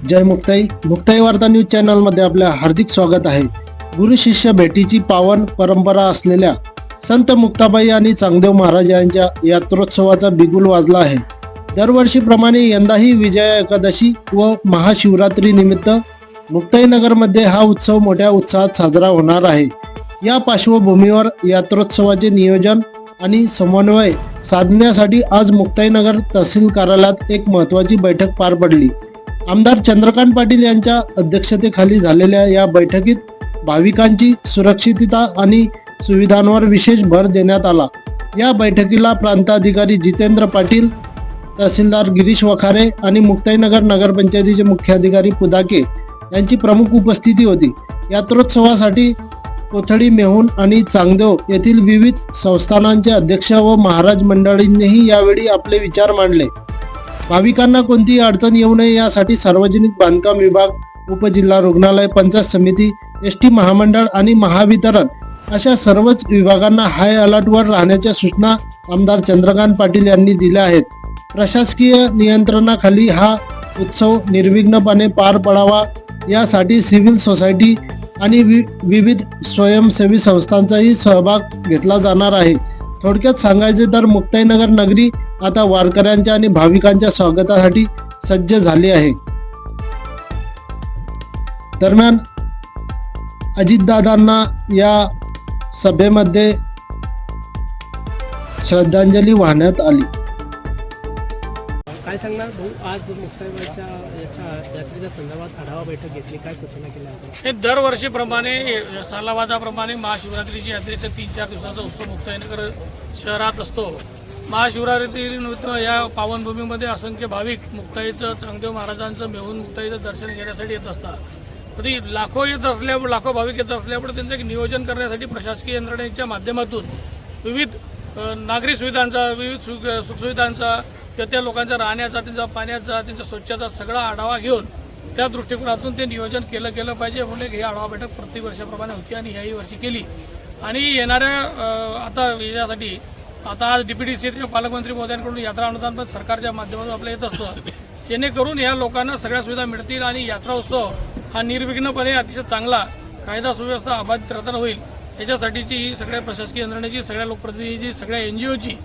जय मुक्ताई वार्ता news channel मध्ये आपले हार्दिक स्वागत आहे। गुरु शिष्य भेटीची पावन परंपरा असलेल्या संत मुक्ताबाई आणि चांगदेव महाराज यांच्या यात्रोत्सवाचा बिगुल वाजला आहे। दरवर्षीप्रमाणे यंदाही विजया एकादशी व महाशिवरात्री निमित्त मुक्ताईनगर मध्ये हा उत्सव मोठ्या उत्साहात साजरा होणार आहे। या पार्श्वभूमीवर यात्रोत्सवाचे नियोजन आणि समन्वय साधण्यासाठी आज मुक्ताईनगर तहसील कार्यालयात एक महत्त्वाची बैठक पार पडली। आमदार चंद्रकांत पाटील यांच्या अध्यक्षतेखाली झालेल्या या बैठकीत भाविकांची सुरक्षितता आणि सुविधांवर विशेष भर देण्यात आला। या बैठकीला प्रांताधिकारी जितेंद्र पाटील, तहसीलदार गिरीश वखारे आणि मुक्ताईनगर नगरपंचायतीचे मुख्याधिकारी पुदाके यांची प्रमुख उपस्थिती होती। यात्रोत्सवासाठी कोथळी, मेहुण आणि चांगदेव येथील विविध संस्थानांचे अध्यक्ष व महाराज मंडळींनीही यावेळी आपले विचार मांडले। भाविकांना कोणतीही अडचण येऊ नये यासाठी सार्वजनिक बांधकाम विभाग, उपजिल्हा रुग्णालय, पंचायत समिती, एसटी महामंडळ आणि महावितरण अशा सर्वच विभागांना हाय अलर्टवर राहण्याच्या सूचना आमदार चंद्रकांत पाटील यांनी दिल्या आहेत। प्रशासकीय नियंत्रणाखाली हा उत्सव निर्विघ्नपणे पार पडावा यासाठी सिव्हिल सोसायटी आणि विविध स्वयंसेवी संस्थांचाही सहभाग घेतला जाणार आहे। थोडक्यात सांगायचे तर मुक्ताईनगर नगरी आता वारकऱ्यांच्या आणि भाविकांच्या स्वागतासाठी सज्ज झाली आहे। दरम्यान अजितदादांना या सभेमध्ये श्रद्धांजली वाहण्यात आली। काय सांगणार भाऊ, आज मुक्ताईबाईच्या यात्रेच्या संदर्भात आढावा बैठक घेतली, काय सूचना केल्या? हे दरवर्षीप्रमाणे सालाबादाप्रमाणे महाशिवरात्रीची यात्रेचा 3-4 दिवसाचा उत्सव मुक्ताईनगर शहरात असतो। महाशिवरात्रीनिमित्त या पावनभूमीमध्ये असंख्य भाविक मुक्ताईचं, चांगदेव महाराजांचं, मेहुण मुक्ताईचं दर्शन घेण्यासाठी येत असतात। तरी लाखो भाविक येत असल्यामुळे त्यांचं एक नियोजन करण्यासाठी प्रशासकीय यंत्रणेच्या माध्यमातून विविध नागरी सुविधांचा, विविध सुखसुविधांचा, त्या लोकांचा राहण्याचा, त्यांचा पाण्याचा, त्यांच्या स्वच्छता सगळा आढावा घेऊन त्या दृष्टिकोनातून ते नियोजन केलं पाहिजे म्हणून ही आढावा बैठक प्रत्येक वर्षाप्रमाणे होती आणि याही वर्षी केली। आणि येणाऱ्या आता यासाठी आता आज DPDC पालकमंत्री महोदयांकडून यात्रा अनुदान पण सरकारच्या माध्यमातून आपल्या येत असतं, जेणेकरून या लोकांना सगळ्या सुविधा मिळतील आणि यात्रा उत्सव हा निर्विघ्नपणे अतिशय चांगला, कायदा सुव्यवस्था अबाधित राहताना होईल याच्यासाठीची ही सगळ्या प्रशासकीय यंत्रणेची, सगळ्या लोकप्रतिनिधीची, सगळ्या NGOची,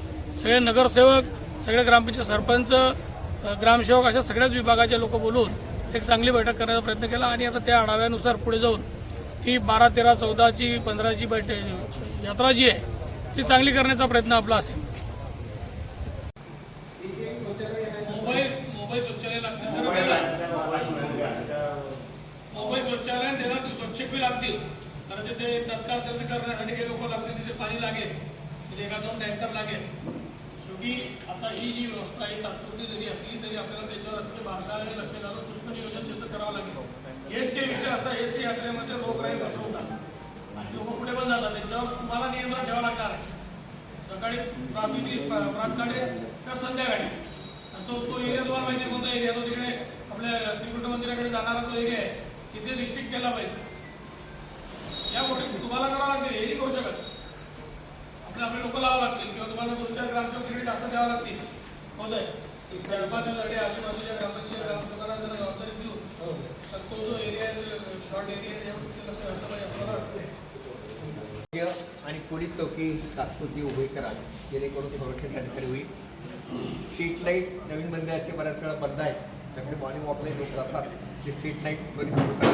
सगळे नगरसेवक, सगळे ग्रामपंचायत सरपंच, ग्रामसेवक अशा सगळ्याच विभागाचे लोक बोलून एक चांगली बैठक करण्याचा प्रयत्न केला आणि आता त्या आढाव्यानुसार पुढे जाऊन ती 12, 13, 14ची 15ची बैठक यात्रा जी आहे ती चांगली करण्याचा प्रयत्न आपला असेल। मोबाईल शौचालय लागतील, मोबाईल शौचालय त्याला स्वच्छ लागतील, कारण तिथे तत्काळ करण्यासाठी काही लोक लागतील, तिथे पाणी लागेल, तिथे 1-2 टँकर लागेल। शेवटी आता ही जी व्यवस्था आहे तात्पुरती जरी असली तरी आपल्याला त्याच्यावर अतिशय बारकाईने लक्ष घालून सूक्ष्म नियोजन त्याचं करावं लागेल। हेच जे विषय असतात, हेच यात्रेमध्ये रोगराई पसरवतात आणि लोक पुढे पण जातात, त्याच्यावर तुम्हाला नियंत्रण ठेवावं लागणार आहे। सकाळी प्रातकाळी तर संध्याकाळी तो एरिया तुम्हाला माहिती कोणता एरिया, तो तिकडे आपल्या श्रीकृष्ण मंदिराकडे जाणारा तो एरिया आहे, तिथे रिस्ट्रिक्ट केला पाहिजे। या गोष्टी तुम्हाला करावं लागतील, हे नाही करू शकत, आपले लोक लावावं लागतील किंवा तुम्हाला 2-4 ग्रामसेवक तिकडे जास्त द्यावं लागतील। होतंय 4-5 दिवसासाठी आजूबाजूच्या ग्रामपंचायत ग्रामसेवकांना जरा जबाबदारी देऊन तो जो एरिया शॉर्ट एरिया त्याच्यावर लक्ष घातलं पाहिजे आपल्याला वाटतं। आणि पोलीस चौकी तात्पुरती उभी करा, जेणेकरून संरक्षण त्या ठिकाणी होईल। स्ट्रीट लाईट नवीन मंदिराचे बऱ्याच वेळा बंद आहे, त्याकडे मॉर्निंग वॉकला लोक जातात, ते स्ट्रीट लाईट त्वरित सुरू करा।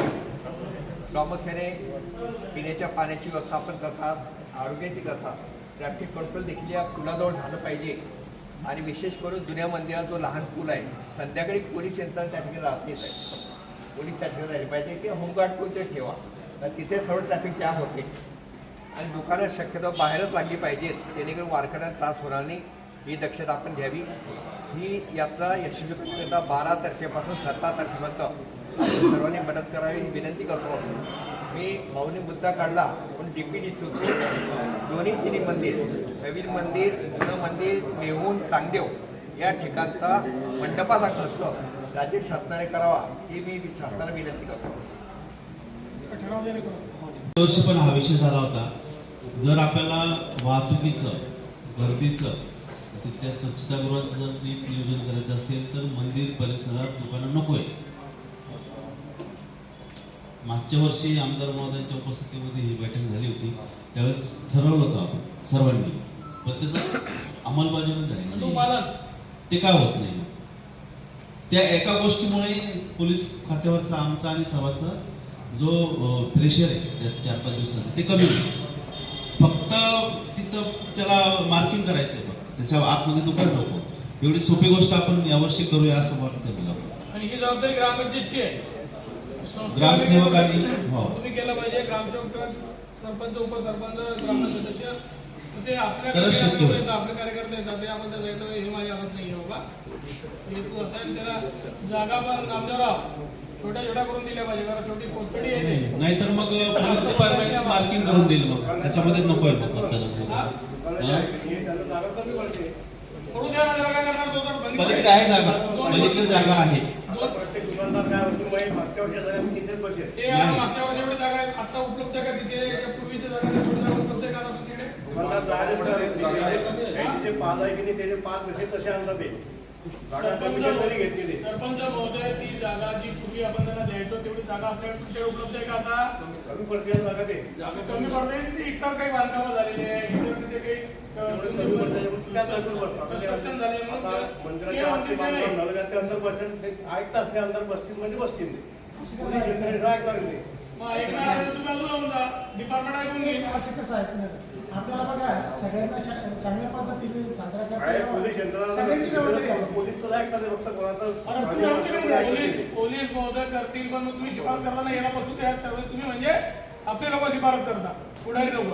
प्रामुख्याने पिण्याच्या पाण्याची व्यवस्थापन करतात, आरोग्याची करतात, ट्रॅफिक कंट्रोल देखील या पुलाजवळ झालं पाहिजे। आणि विशेष करून जुन्या मंदिरात जो लहान पूल आहे, संध्याकाळी पोलीस यंत्रणा त्या ठिकाणी राहत नाही आहे, पोलीस त्या ठिकाणी राहिले पाहिजे की होमगार्ड कोणते ठेवा, तर तिथे सर्व ट्रॅफिक जॅम होते आणि दुकानं शक्यतो बाहेरच लागली पाहिजेत, जेणेकरून वारकऱ्यांना त्रास होणार नाही, ही दक्षता आपण घ्यावी। ही यात्रा यशस्वी करता 12 तारखेपासून 17 तारखेपर्यंत सर्वांनी मदत करावी ही विनंती करतो। मी भाऊनी मुद्दा काढला, पण DPDC दोन्ही 3 मंदिर, नवीन मंदिर, जुनं मंदिर, मेहुण, चांगदेव या ठिकाणचा मंडपाचा खर्च राज्य शासनाने करावा ही मी शासनाला विनंती करतो। वर्षी पण हा विषय झाला होता, जर आपल्याला वाहतुकीचं, गर्दीचं, तिथल्या स्वच्छतागृहाचं जर नीट नियोजन करायचं असेल तर मंदिर परिसरात दुकानं नको आहे। मागच्या वर्षी आमदार महोदयांच्या उपस्थितीमध्ये ही बैठक झाली होती. त्यावेळेस ठरवलं होतं आपण सर्वांनी, पण त्याचं अंमलबजावणी झाली नाही. ते काय होत नाही. त्या एका गोष्टीमुळे पोलीस खात्यावरचा आमचा आणि सर्वांचा जो प्रेशर आहे त्या 4-5 दिवसात ते कमी होईल. फक्त तिथं त्याला मार्किंग करायचं आहे, फक्त त्याच्या आतमध्ये दुकान नको. एवढी सोपी गोष्ट आपण यावर्षी करूया असं वाटतं मला. आणि ही जबाबदारी ग्रामपंचायतची आहे. ग्रामसेवकांनी तुम्ही केलं पाहिजे. ग्रामसेवक, सरपंच, उपसरपंच, ग्रामपंचायत सदस्य ते आपल्या तरच शक्य होईल. आपले कार्यकर्ते येतात. ते आपण त्याला सांगितलं हे माझी आवाज नाही आहे बाबा, हे तू असं आहे. त्याला जागा पण नामदेवराव छोट्या छोट्या करून दिल्या पाहिजे, कारण छोटी कोथळी आहे. नाहीतर मग पोलीस डिपार्टमेंट मार्किंग करून देईल. मग त्याच्यामध्ये नको आहे मग आपल्याला. करू द्या ना, त्याला काय करणार तो तर बंद पलीकडे आहे जागा, पलीकडे जागा आहे. प्रत्येक दुकानदार काय होतं मागच्या वर्षी जरा मी तिथेच बसेल. ते मागच्या वर्षी एवढी जागा आहे, आता उपलब्ध आहे का तिथे? पूर्वीच्या जागा थोडी जागा उपलब्ध आहे का आता तिकडे? दुकानदार तिथे 5 आहे की नाही, त्याचे 5 कसे तसे आणतात ते जागा कमी तरी घेतली ते. सरपंच महोदय, ती जागा जी पूर्वी आपण त्यांना द्यायचो तेवढी जागा असल्यावर तुमच्याकडे उपलब्ध आहे का आता? कमी पडते जागा ते कमी पडते. तिथे इतर काही बांधकामं झालेली आहे, इतर तिथे काही construction झाले म्हणून मंदिराच्या आतले बांधकाम नळगाचे अंदर बसतील ते ऐकताच नाही. अंदर बसतील म्हणजे बसतील ते पोलीस यंत्रणेला ऐकणार नाही. मग ऐकणार असेल तर तुम्ही अजून लावून जा. डिपार्टमेंट ऐकून घेईल. असं कसं आहे आपल्याला बघा सगळ्यांना चांगल्या पद्धतीने साजरा करता काय यावा. पोलीस यंत्रणा सगळ्यांची जबाबदारी आहे. पोलीसचं ऐकणार नाही, फक्त कोणाचं अरे तुम्ही आमच्याकडे द्या. पोलीस महोदय करतील, पण मग तुम्ही शिफारस करता ना, याला बसू द्या. त्यावेळी तुम्ही म्हणजे आपले लोक शिफारस करता, पुढारी लोक.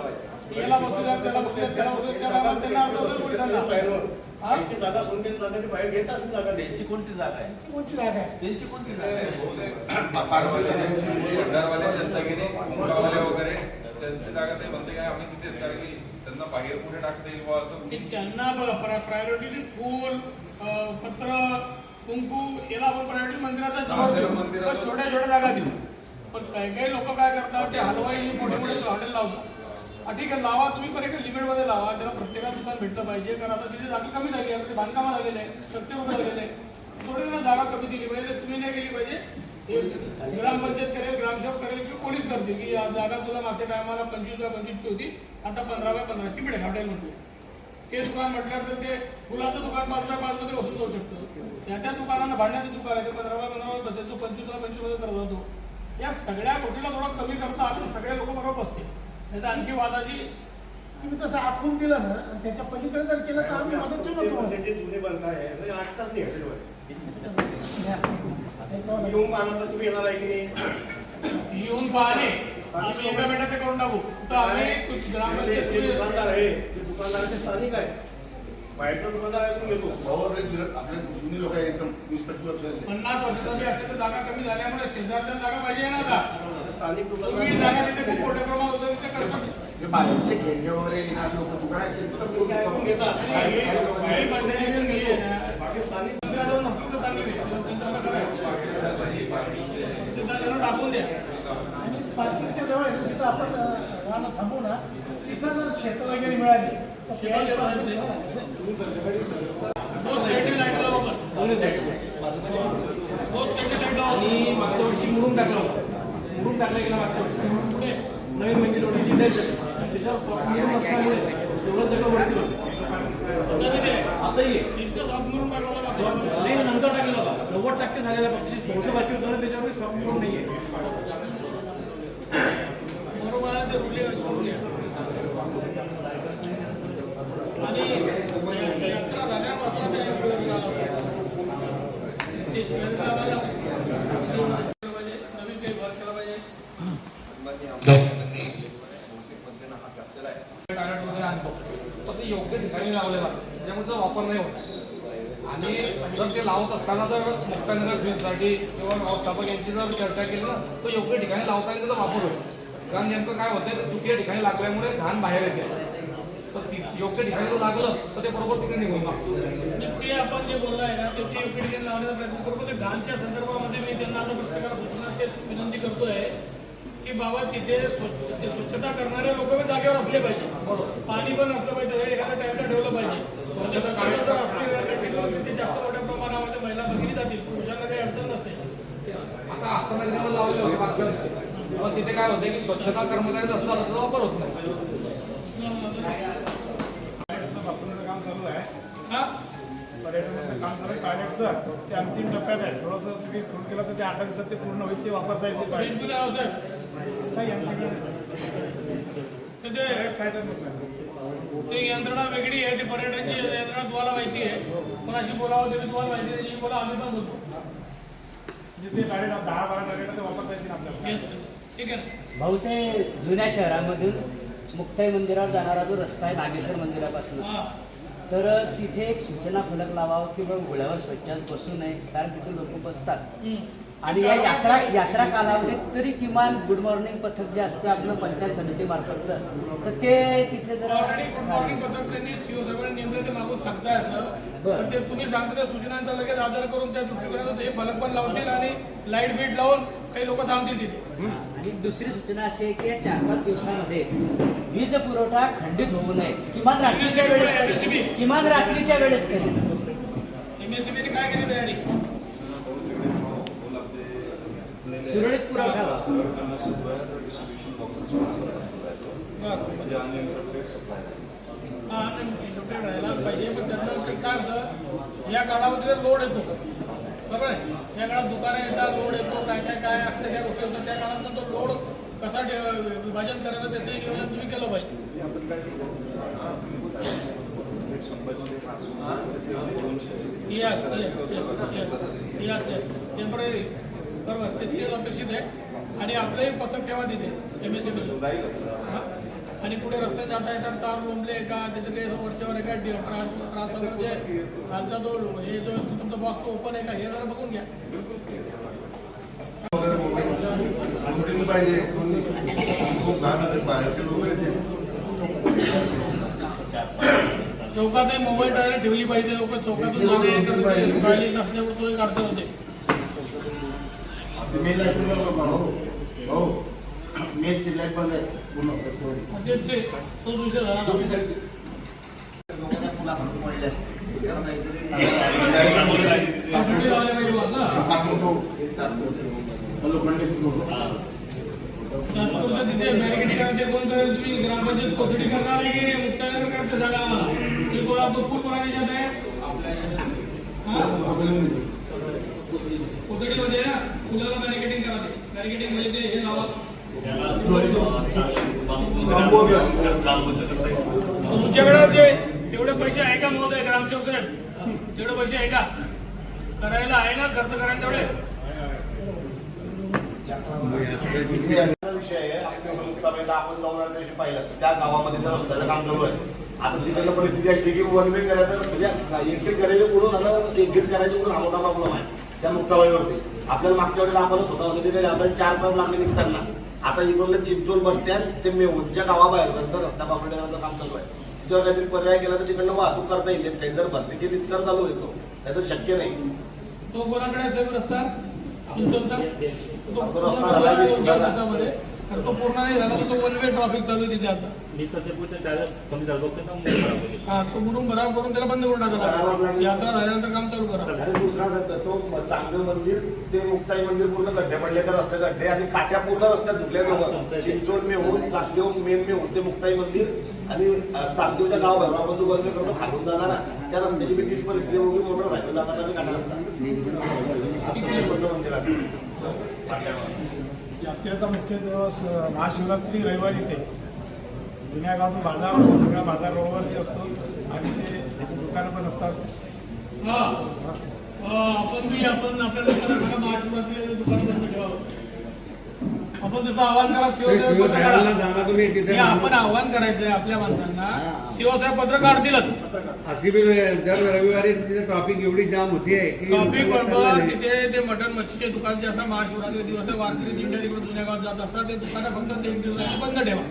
याला बसू द्या, त्याला बसू द्या, त्याला बसू द्या, त्याला त्यांना अर्थ होतं पोलिसांना. त्यांची जागा सोडून जागा ती बाहेर घेत असतील जागा त्यांची कोणती जागा आहे? कोणती जागा आहे? त्यांची कोणती जागा आहे? भंडारवाले दस्तगिरी मुलावाले वगैरे त्यांची जागा ते म्हणते काय आम्ही तिथेच, कारण की त्यांना बाहेर कुठे टाकता येईल बुवा असं. की त्यांना प्रायोरिटी फूल, पत्र, कुंकू याला आपण प्रायोरिटी मंदिराचा जवळ देऊ. पण छोट्या छोट्या जागा देऊ. पण काही काही लोक काय करतात, ते हलवाई मोठे मोठे हॉटेल लावतात. ठीक आहे, लावा तुम्ही, पण एका लिमिटमध्ये लावा, त्याला प्रत्येकाला दुकान भेटलं पाहिजे. कारण आता तिथे जागा कमी झाली आहे, बांधकाम झालेलं आहे, स्ट्रक्चर उभं झालेलं आहे. थोडी त्यांना जागा कमी दिली पाहिजे. तुम्ही नाही केली पाहिजे. ग्रामपंचायत करेल, ग्रामसेवक करेल किंवा पोलीस करतील की या जागा तुला मागच्या टायमाला 25x25 होती, आता 15x15 भेटेल हॉटेल म्हणतो. तेच दुकान म्हटल्यावर तर ते फुलाचं दुकान 5x5 मध्ये बसून जाऊ शकतं. त्या दुकानांना भांडण्याचं दुकान आहे, ते 15x15 बसेल, तो 25x25 मध्ये करत जातो. या सगळ्या गोष्टीला थोडं कमी करता आलं, सगळे लोक बरोबर बसतील. नाही तर आणखी वादाची तुम्ही तसं आखून दिलं ना आणि त्याच्या पलीकडे जर केलं तर आम्ही मदत देऊ नको. त्याचे जुने बांधकाम आहे म्हणजे 8 तास नाही येऊन येऊन पाहणार तर तुम्ही येणार आहे की नाही? येऊन पाहणे आम्ही एका मिनिटात ते करून टाकू. तर आम्ही ते ग्रामपंचायत दुकानदार आहे, ते दुकानदाराचे स्थानिक आहे. बाहेरचा दुकानदार आहे तुम्ही घेतो. आपले जुनी लोक एकदम 20-25 वर्ष 50 वर्षाची असते तर जागा कमी झाल्यामुळे शेजारच्या जागा पाहिजे ना आता. स्थानिक तुम्ही जागा तिथे खूप मोठ्या प्रमाणात होतं तिथे कसं बाहेरचे खेळणे वगैरे येणार लोक दुकान ऐकून घेतात. काही मंडळी नाही आहे ना. बाकी स्थानिक मंदिराजवळ नसतील तर चांगली आहे. त्यांचं करायचं. टाकून द्या. आणि पार्किंगच्या जवळ आहे ना, तिथं आपण राहणं थांबू ना, तिथं जर शेतं वगैरे मिळाली तर शेतात जेव्हा आहे ते. दोन साईडने लाईट लावा आपण. दोन साईडने लाईट लावा. आणि मागच्या वर्षी मुरुम टाकला होता. मुरुम टाकला गेला मागच्या वर्षी. पुढे नवीन मंदिर होती जिल्ह्याचं. त्याच्यावर सॉफ्ट मुरुम असल्यामुळे एवढं सगळं वरती होतं. आता ये इतकं सॉफ्ट मुरुम टाकला होता. नाही नंतर टाकलेलं होता. 90% झालेला फक्त थोडंसं बाकी होतं ना, त्याच्यावर सॉफ्ट मुरुम नाही आहे. बरोबर आहे, ते रुले आणि यात्रा झाल्यापासून ते शिवाजी आम्हाला नवीन काही भाग केला पाहिजे. हात घातलेला आहे. टायलेट वगैरे आणतो तर ते योग्य ठिकाणी लावलेला त्यामुळे तो वापर नाही होत. आणि जर ते लावत असताना जर मुक्तानगर स्वीटसाठी किंवा व्यवस्थापक यांची जर चर्चा केली ना, तर योग्य ठिकाणी लावता येईल त्याचा वापर होईल. कारण नेमकं काय होतं, तर चुकीच्या ठिकाणी लागल्यामुळे घाण बाहेर येते. तर योग्य ठिकाणी जर लागलं तर ते बरोबर तिकडे निघून लागतं. ते आपण जे बोललो आहे ना, ते योग्य ठिकाणी लावण्याचा प्रयत्न करतो. ते घाणच्या संदर्भामध्ये मी त्यांना आता प्रत्येकाला सूचना तेच विनंती करतोय की बाबा तिथे स्वच्छता करणारे लोक जागेवर असले पाहिजे. पाणी पण असलं पाहिजे, एखादा टँकर ठेवलं पाहिजे. स्वच्छता काढत जर असली तिथे जास्त मोठ्या प्रमाणामध्ये महिला भगिनी जातील, पुरुषांना काही अडचण नसते. आता असताना लावले होते मागच्या वर्षी मग तिथे काय होतं की स्वच्छता कर्मचारी असला त्याचा वापर होत नाही. वापरण्याचं काम चालू आहे. हा? पर्यटनाचं काम चालू आहे. कार्याचं ते अंतिम टप्प्यात आहे. थोडंसं तुम्ही फोन केला तर ते 8 दिवसात ते पूर्ण होईल. ते वापरता येईल. बिलकुल आहे, साहेब. नाही आमच्याकडे तर ते पॅटर्न नाही. ते यंत्रणा वेगळी आहे, ती पर्यटनची यंत्रणा तुम्हाला माहिती आहे. कोणाशी बोलावं तरी तुम्हाला माहिती आहे, जी बोला आम्ही पण बोलतो. जिथे गाडी 10-12 गाड्या ते वापरता येतील आपल्याला. येस, ठीक आहे ना. भाऊ ते जुन्या शहरामधून मुक्ताई मंदिरावर जाणारा जो रस्ता आहे नागेश्वर मंदिरापासून, हा. तर तिथे एक सूचना फलक लावावं की बाबा घोड्यावर स्वच्छात बसू नये, कारण तिथे लोक बसतात. आणि या यात्रा कालावधीत तरी किमान गुड मॉर्निंग पथक जे असतं आपलं पंचायत समिती मार्फतचं, तर ते तिथे जरा ऑलरेडी गुड मॉर्निंग पथक त्यांनी सीओ साहेबांनी नेमलं ते मागून सांगताय असं. पण ते तुम्ही सांगता त्या सूचनांचा लगेच आदर करून त्या दृष्टिकोनातून हे फलक पण लावतील आणि लाईट बीट लावून काही लोक थांबतील तिथे. आणि दुसरी सूचना अशी आहे की या 4-5 दिवसामध्ये वीज पुरवठा खंडित होऊ नये, किमान रात्रीच्या वेळेस तरी. MSCB काय केली तयारी? सुरळीत पुरवठा अनलिमिटेड राहायला पाहिजे. पण त्यातलं काय होतं, या काळामध्ये लोड येतो, बरोबर आहे. या काळात दुकानं येतात, लोड येतो, काय काय काय असतं त्या गोष्टी होतात. त्या काळात तो लोड कसा विभाजन करायचं त्याचंही नियोजन तुम्ही केलं पाहिजे. यस टेम्पररी, बरोबर, तेच अपेक्षित आहे. आणि आपलंही पथक ठेवा तिथे MSCB. आणि पुढे रस्ते जाता येतात, तार लोंबले का त्याचं काही वरच्यावर आहे का, ट्रान्सफॉर्मर जे खालचा जो हे जो तुमचा बॉक्स ओपन आहे का, हे जरा बघून घ्या. पाहिजे खूप घाण बाहेरचे लोक येतील. चौकातही मोबाईल टायर ठेवली पाहिजे. लोक चौकातून जाणे नसल्यावर सोय काढते होते. मेन लाईट बंद आहे पूर्ण. तोच विषय झाला ना. तिथे बॅरिकेडिंग करायचे कोण करेल? तुम्ही ग्रामपंचायत कोठडी करणार आहे की मुक्तानगर करायचं सांगा आम्हाला. ते कोणा फुल कोणाची जात आहे? कोठडीमध्ये ना फुलाला बॅरिकेडिंग करा. ते बॅरिकेडिंग म्हणजे ते हे लावा. तुमच्याकडे ते तेवढे पैसे आहे का महोदय ग्रामसेवक साहेब? तेवढे पैसे आहे का करायला? आहे ना खर्च करायला तेवढे? विषय आहे आपण जाऊन आल्या दिवशी पाहिलं त्या गावामध्ये त्या रस्त्याचं काम चालू आहे. आता तिकडलं परिस्थिती अशी की वन वे करायचं म्हणजे एंट्री करायची पुढून आता एक्झिट करायची पुढून हा मोठा प्रॉब्लेम आहे त्या मुक्ताबाईवरती. आपल्याला मागच्या वेळेला आपण स्वतः होतं तिकडे आपल्याला 4 तास लागले निघताना. आता इकडलं चिंचोल बस स्टँड ते मेहून ज्या गावाबाहेर नंतर रस्ता बाबड्याचं काम चालू आहे. तिच्यावर काहीतरी पर्याय केला तर तिकडनं वाहतूक करता येईल. एक साईड जर भरती केली तिकडं चालू येतो, त्याचं शक्य नाही. तो कोणाकडे असेल रस्ता? चिंचोलचा? तो रस्ता झाला 20 फुटाचा. तर तो पूर्ण नाही झाला तर तो वन वे ट्रॅफिक चालू आहे तिथे आता. हा, तो मुरुम भराव करून त्याला बंद करून टाकला. यात्रा झाल्यानंतर काम चालू करा. आणि दुसरा तो चांगदेव मंदिर ते मुक्ताई मंदिर पूर्ण गड्डे पडले तर रस्ते गड्डे आणि काट्या पूर्ण रस्त्यात धुकले दोघं. चिंचोड मेहून चांगदेव मेन मेहून ते मुक्ताई मंदिर आणि चांगदेवच्या गावाबाहेर आपण जो बंद करतो खालून जाणार ना त्या रस्त्याची बी तीच परिस्थिती बघून मोटरसायकल जाताना आम्ही काढा लागतात. यात्रेचा मुख्य दिवस महाशिवरात्री रविवारी ते जुन्या गावातून बाजार असतो. सगळा बाजार रोडवरती असतो आणि ते त्याची दुकानं पण असतात. आपण आपल्या लोकांना सांगा महाशिवरात्री दुकान बंद ठेवावं. आपण तसं आव्हान करा. आपण आव्हान करायचंय आपल्या माणसांना. शिवसाहेब पत्र काढतीलच. अशी बी दर रविवारी तिथे ट्रॉफिक एवढी जाम होती आहे की ट्रॉफिक बरोबर तिथे ते मटण मच्छीचे दुकान जे असतात महाशिवरात्री दिवस वारकरी दिंड्या तिकडे जुन्या गावात जात असतात ते दुकानं फक्त 1 दिवसाची बंद ठेवा.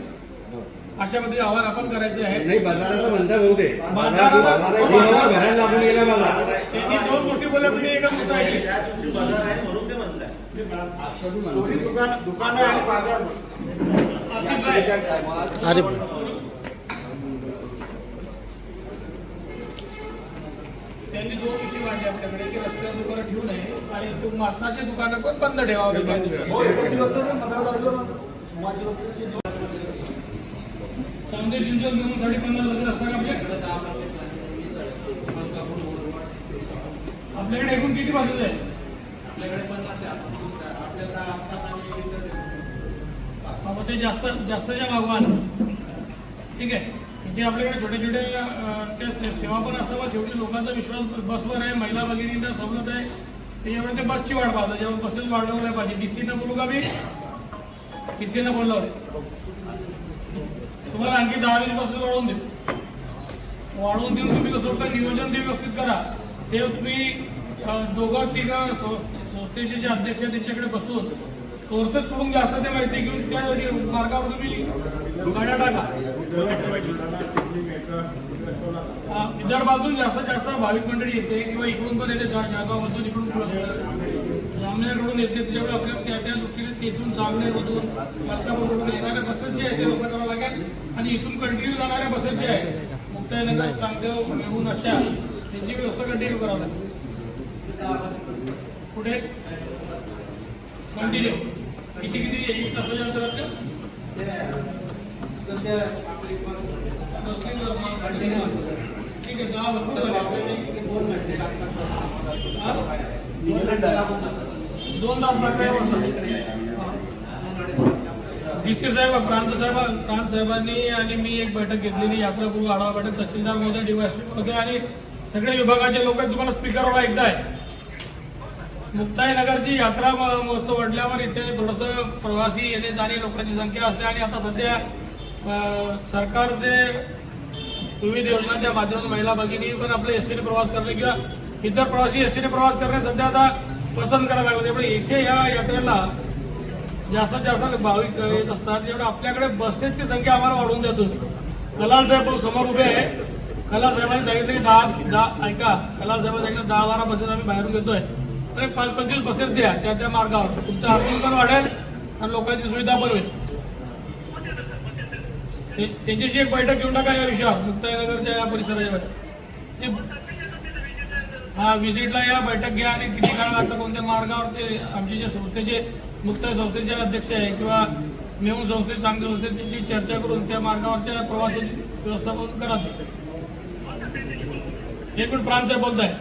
अशा पद्धती आव्हान आपण करायचे आहे. नाही बाजाराचा म्हणता भाऊ ते भरायला लागून गेला मला. त्यांनी 2 गोष्टी बोलल्या म्हणजे एकच गोष्ट ऐकली. दुकान आणि बाजार अरे त्यांनी 2 विषय मांडले आपल्याकडे की रस्त्यावर दुकानं ठेवू नये आणि आणि मास्ताची दुकानं पण बंद ठेवावी त्या दिवशी. हो, एका दिवस तर 15 तारखेला सोमवारची चांदे चिंचोल मिळूनसाठी 50 हजार असतात का आपल्याकडे एकूण किती बसेस आहे? आपल्याकडे 50 आहे. मग ते जास्तच्या मागवान ठीक आहे. इथे आपल्याकडे छोटे छोटे त्या सेवा पण असतात. मग शेवटी लोकांचा विश्वास बसवर आहे, महिला भगिनींना सवलत आहे, त्याच्यामुळे ते बसची वाट पाहतात. जेव्हा बसेस वाढवलं नाही पाहिजे. डीसीनं बोलू का मी? डीसीनं बोललो होते तुम्हाला आणखी 10-20 बसेस वाढवून देऊ. वाढवून देऊन तुम्ही कसं होतं नियोजन ते व्यवस्थित करा. ते तुम्ही दोघं तिघं संस्थेचे जे अध्यक्ष आहेत त्यांच्याकडे बसून सोर्सेस कुठून जास्त ते माहिती घेऊन त्या मार्गावर तुम्ही गाड्या टाका. विदर्भातून जास्त भाविक मंडळी येते किंवा इकडून पण येते. जळगावमधून इकडून जामनेरकडून येते. त्याच्यामुळे आपल्याला त्या दृष्टीने तिथून जामनेरमधून मलकापूरकडून येणाऱ्या बसेस जे आहेत ते लोक करावं लागेल. आणि इथून कंटिन्यू जाणाऱ्या बसेस जे आहेत मुक्ताईनगर चांगदेव मेहून अशा त्यांची व्यवस्था कंटिन्यू करावं लागेल. पुढे कंटिन्यू किती 1 तासाच्या अंतरात ठीक आहे. 10 भरपूर झाले. 2 तास लागले. डीसी साहेब प्रांत साहेबांनी आणि मी एक बैठक घेतलेली यात्रापूर्व आढावा बैठक. तहसीलदार महोदय, डीवायएसपी महोदय आणि सगळे विभागाचे लोक तुम्हाला स्पीकरवर ऐकता आहे. मुक्ताईनगरची यात्रा महोत्सव वाढल्यावर इथे थोडंसं प्रवासी येणे जाणे लोकांची संख्या असते. आणि आता सध्या सरकारचे विविध योजनांच्या माध्यमातून महिला भगिनी पण आपल्या एसटीने प्रवास करणे किंवा इतर प्रवासी एसटीने प्रवास करणे सध्या आता पसंत करायला लागले. त्यामुळे इथे या यात्रेला जास्तीत जास्त भाविक येत असतात. त्यामुळे आपल्याकडे बसेसची संख्या आम्हाला वाढवून देतो. कलाल साहेब समोर उभे आहे. कलाल साहेबांनी सांगितलं की 10 ऐका कलाल साहेबांनी सांगितलं 10-12 बसेस आम्ही बाहेरून घेतोय. तर 5-25 बसेस द्या त्या मार्गावर. तुमचं आर्थिक पण वाढेल आणि लोकांची सुविधा पण होईल. त्यांच्याशी एक बैठक घेऊन टाका या विषयावर. मुक्ताईनगरच्या या परिसराच्या बैठक व्हिजिटला या बैठक घ्या आणि किती काळ लागतं कोणत्या मार्गावर ते आमचे जे संस्थेचे मुक्ताई संस्थेचे अध्यक्ष आहे किंवा मेहून संस्थेचे चांगली संस्थे त्यांची चर्चा करून त्या मार्गावरच्या प्रवासाची व्यवस्थापन करा. एक मिनिट प्रांत साहेब बोलताय.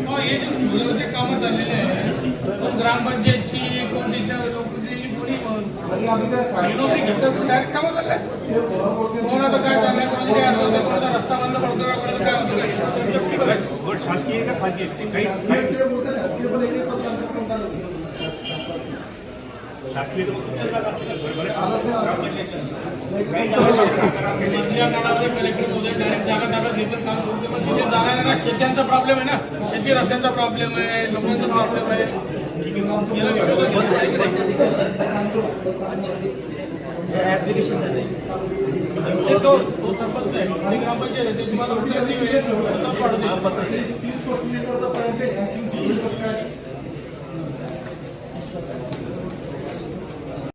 हे जे सुलभचे कामं झालेले आहेत ग्रामपंचायतची कोणती लोकप्रतिनिधी कोणी घेतात डायरेक्ट कामं चाललंय. कोणाचं काय चाललंय, कोणाचा रस्ता बंद पडतो, कोणाचं काय होतं शासकीय का खाजगी मधल्या काळामध्ये कलेक्टर महोदय डायरेक्ट जागा ताब्यात घेतात काम सुरू. पण तिथे जाणाऱ्या शेत्यांचा प्रॉब्लेम आहे ना, शेती रस्त्यांचा प्रॉब्लेम आहे, लोकांचा प्रॉब्लेम आहे. याला विश्वास घेतला पाहिजे की नाही? तो सरपंच आहे आणि ग्रामपंचायत आहे. ते तुम्हाला